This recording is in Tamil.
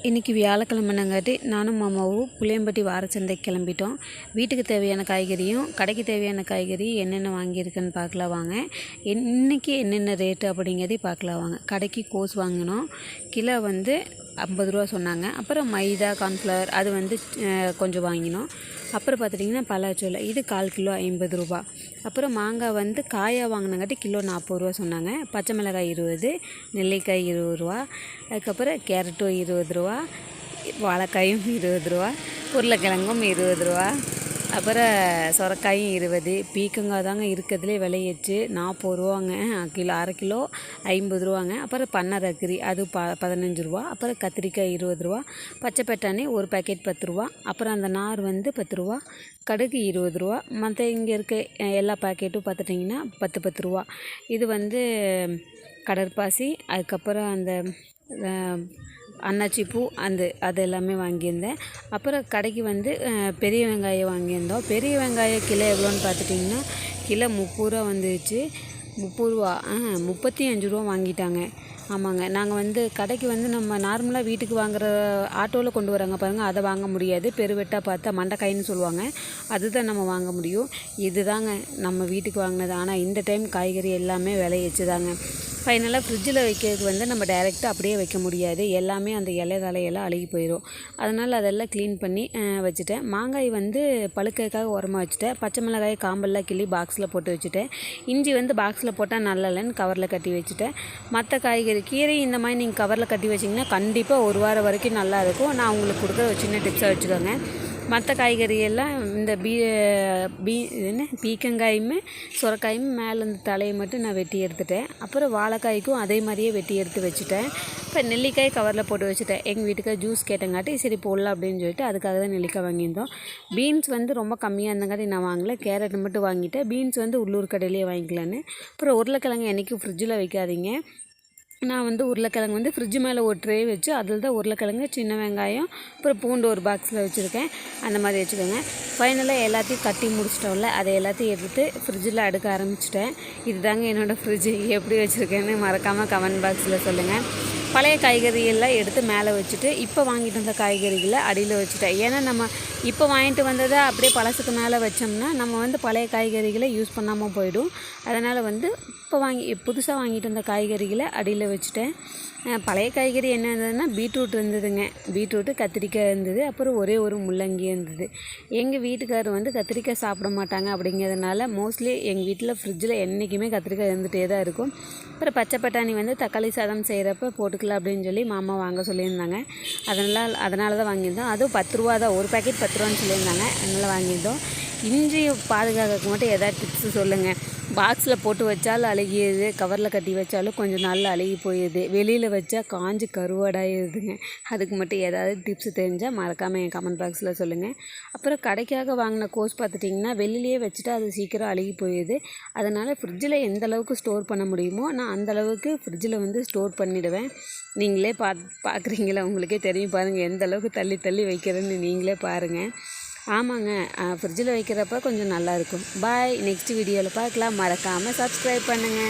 இன்றைக்கி வியாழக்கிழமைனங்காட்டி நானும் மாமாவும் புளியம்பட்டி வாரச்சந்தைக்கு கிளம்பிட்டோம். வீட்டுக்கு தேவையான காய்கறியும் கடைக்கு தேவையான காய்கறி என்னென்ன வாங்கியிருக்குன்னு பார்க்கலாம் வாங்க. இன்றைக்கி என்னென்ன ரேட்டு அப்படிங்கிறதையும் பார்க்கலாம் வாங்க. கடைக்கு கோஸ் வாங்கினோம், கிலோ வந்து 50 ரூபா சொன்னாங்க. அப்புறம் மைதா கார்ன்ஃப்ளவர் அது கொஞ்சம் வாங்கினோம். அப்புறம் பார்த்துட்டிங்கன்னா பலாச்சோளை இது 1/4 கிலோ 50 ரூபா. அப்புறம் மாங்காய் வந்து காயாக வாங்கினங்காட்டி கிலோ 40 ரூபா சொன்னாங்க. பச்சை மிளகாய் 20, நெல்லிக்காய் 20 ரூபா. அதுக்கப்புறம் கேரட்டும் 20 ரூபா, வாழைக்காயும் 20 ரூபா, உருளைக்கிழங்கும் 20 ரூபா, அப்புறம் சொரக்காயும் 20, பீக்கங்காய் தாங்க இருக்கிறதுலே விலையேச்சு 40 ரூபாங்க கிலோ, அரை கிலோ 50 ரூபாங்க. அப்புறம் பன்னரக்கறி அது 15 ரூபா. அப்புறம் கத்திரிக்காய் 20 ரூபா, பச்சை பட்டாணி ஒரு பேக்கெட் 10 ரூபா. அப்புறம் அந்த நார் வந்து 10 ரூபா, கடுகு 20 ரூபா. மற்ற இங்கே இருக்க எல்லா பேக்கெட்டும் பார்த்துட்டிங்கன்னா 10 ரூபா. இது வந்து கடற்பாசி, அதுக்கப்புறம் அந்த அன்னாச்சிப்பூ அது எல்லாமே வாங்கியிருந்தேன். அப்புறம் கடைக்கு வந்து பெரிய வெங்காயம் வாங்கியிருந்தோம். பெரிய வெங்காயம் கிலோ எவ்வளோன்னு பார்த்துட்டிங்கன்னா கிலோ 30 ரூபா வந்துச்சு. 30 ரூபா 35 ரூபா வாங்கிட்டாங்க. ஆமாங்க, நாங்கள் வந்து கடைக்கு வந்து நம்ம நார்மலாக வீட்டுக்கு வாங்குகிற ஆட்டோவில் கொண்டு வராங்க பாருங்கள், அதை வாங்க முடியாது. பெருவெட்டாக பார்த்தா மண்டைக்காயின்னு சொல்லுவாங்க, அதுதான் நம்ம வாங்க முடியும். இது தாங்க நம்ம வீட்டுக்கு வாங்கினது. ஆனால் இந்த டைம் காய்கறி எல்லாமே விலையேச்சு தாங்க. ஃபைனலாக ஃப்ரிட்ஜில் வைக்கிறதுக்கு வந்து நம்ம டைரெக்டாக அப்படியே வைக்க முடியாது, எல்லாமே அந்த தலையெல்லாம் அழுகி போயிடும். அதனால் அதெல்லாம் க்ளீன் பண்ணி வச்சுட்டேன். மாங்காய் வந்து பழுக்கிறதுக்காக உரமாக வச்சுட்டேன். பச்சை மிளகாய் காம்பெல்லாம் கிள்ளி பாக்ஸில் போட்டு வச்சுட்டேன். இஞ்சி வந்து பாக்ஸில் போட்டால் நல்லா இல்லைன்னு கவரில் கட்டி வச்சுட்டேன். மற்ற காய்கறி கீரை இந்த மாதிரி நீங்கள் கவரில் கட்டி வச்சிங்கன்னா கண்டிப்பாக ஒரு வாரம் வரைக்கும் நல்லாயிருக்கும். நான் உங்களுக்கு கொடுக்குற ஒரு சின்ன டிப்ஸாக வச்சுக்கோங்க. மற்ற காய்கறியெல்லாம் இந்த பீக்கங்காயும் சுரக்காயும் மேலே இந்த தலையை மட்டும் நான் வெட்டி எடுத்துட்டேன். அப்புறம் வாழைக்காய்க்கும் அதே மாதிரியே வெட்டி எடுத்து வச்சுட்டேன். இப்போ நெல்லிக்காய் கவரில் போட்டு வச்சுட்டேன். எங்கள் வீட்டுக்கு ஜூஸ் கேட்டங்காட்டி சரி போடலாம் அப்படின்னு சொல்லிட்டு அதுக்காக தான் நெல்லிக்காய் வாங்கியிருந்தோம். பீன்ஸ் வந்து ரொம்ப கம்மியாக இருந்தங்காட்டி நான் வாங்கலை, கேரட் மட்டும் வாங்கிட்டேன். பீன்ஸ் வந்து உள்ளூர் கடையிலேயே வாங்கிக்கலான்னு. அப்புறம் உருளைக்கிழங்கு என்றைக்கும் ஃப்ரிட்ஜில் வைக்காதீங்க. நான் வந்து உருளைக்கிழங்கு வந்து ஃப்ரிட்ஜு மேலே ஒரு ட்ரே வச்சு அதில் தான் உருளைக்கிழங்கு, சின்ன வெங்காயம், அப்புறம் பூண்டு ஒரு பாக்ஸில் வச்சுருக்கேன். அந்த மாதிரி வச்சுக்கோங்க. ஃபைனலாக எல்லாத்தையும் கட்டி முடிச்சிட்டோம்ல, அதை எல்லாத்தையும் எடுத்து ஃப்ரிட்ஜில் அடுக்க ஆரம்பிச்சிட்டேன். இது தாங்க என்னோடய ஃப்ரிட்ஜு. எப்படி வச்சுருக்கேன்னு மறக்காமல் கமெண்ட் பாக்ஸில் சொல்லுங்கள். பழைய காய்கறியெல்லாம் எடுத்து மேலே வச்சுட்டு இப்போ வாங்கிட்டு வந்த காய்கறிகளை அடியில் வச்சுட்டேன். ஏன்னா நம்ம இப்போ வாங்கிட்டு வந்ததை அப்படியே பழசுக்கு மேலே வச்சோம்னா நம்ம வந்து பழைய காய்கறிகளை யூஸ் பண்ணாமல் போயிடும். அதனால் வந்து இப்போ புதுசாக வாங்கிட்டு வந்த காய்கறிகளை அடியில் வச்சுட்டேன். பழைய காய்கறி என்ன இருந்ததுன்னா பீட்ரூட் இருந்ததுங்க, பீட்ரூட்டு கத்திரிக்காய் இருந்தது, அப்புறம் ஒரே ஒரு முள்ளங்கி இருந்தது. எங்கள் வீட்டுக்காரர் வந்து கத்திரிக்காய் சாப்பிட மாட்டாங்க. அப்படிங்கிறதுனால மோஸ்ட்லி எங்கள் வீட்டில் ஃப்ரிட்ஜில் என்றைக்குமே கத்திரிக்காய் இருந்துகிட்டே தான் இருக்கும். அப்புறம் பச்சை பட்டாணி வந்து தக்காளி சாதம் செய்கிறப்ப போட்டுக்கலாம் அப்படின்னு சொல்லி மாமா வாங்க சொல்லியிருந்தாங்க. அதனால தான் வாங்கியிருந்தோம். அதுவும் 10 ரூபா தான், ஒரு பேக்கெட் 10 ரூபான்னு சொல்லியிருந்தாங்க. அதனால் வாங்கியிருந்தோம். இஞ்சி பாதுகாக்க மட்டும் எதாவது டிப்ஸு சொல்லுங்கள். பாக்ஸில் போட்டு வச்சாலும் அழுகிடுது, கவரில் கட்டி வச்சாலும் கொஞ்சம் நாளில் அழுகி போயிடுது, வெளியில் வச்சா காஞ்சி கருவாடாகிடுதுங்க. அதுக்கு மட்டும் ஏதாவது டிப்ஸ் தெரிஞ்சால் மறக்காமல் என் கமெண்ட் பாக்ஸில் சொல்லுங்கள். அப்புறம் கடைக்காக வாங்கின கோஸ் பார்த்துட்டிங்கன்னா வெளியிலேயே வச்சுட்டா அது சீக்கிரம் அழுகி போயிடுது. அதனால் ஃப்ரிட்ஜில் எந்த அளவுக்கு ஸ்டோர் பண்ண முடியுமோ நான் அந்தளவுக்கு ஃப்ரிட்ஜில் வந்து ஸ்டோர் பண்ணிவிடுவேன். நீங்களே பார்க்குறீங்களா, உங்களுக்கே தெரியும் பாருங்கள் எந்த அளவுக்கு தள்ளி தள்ளி வைக்கிறேன்னு நீங்களே பாருங்கள். ஆமாங்க, ஃப்ரிட்ஜில் வைக்கிறப்ப கொஞ்சம் நல்லாயிருக்கும். பாய், நெக்ஸ்ட் வீடியோவில் பார்க்கலாம். மறக்காமல் சப்ஸ்கிரைப் பண்ணுங்கள்.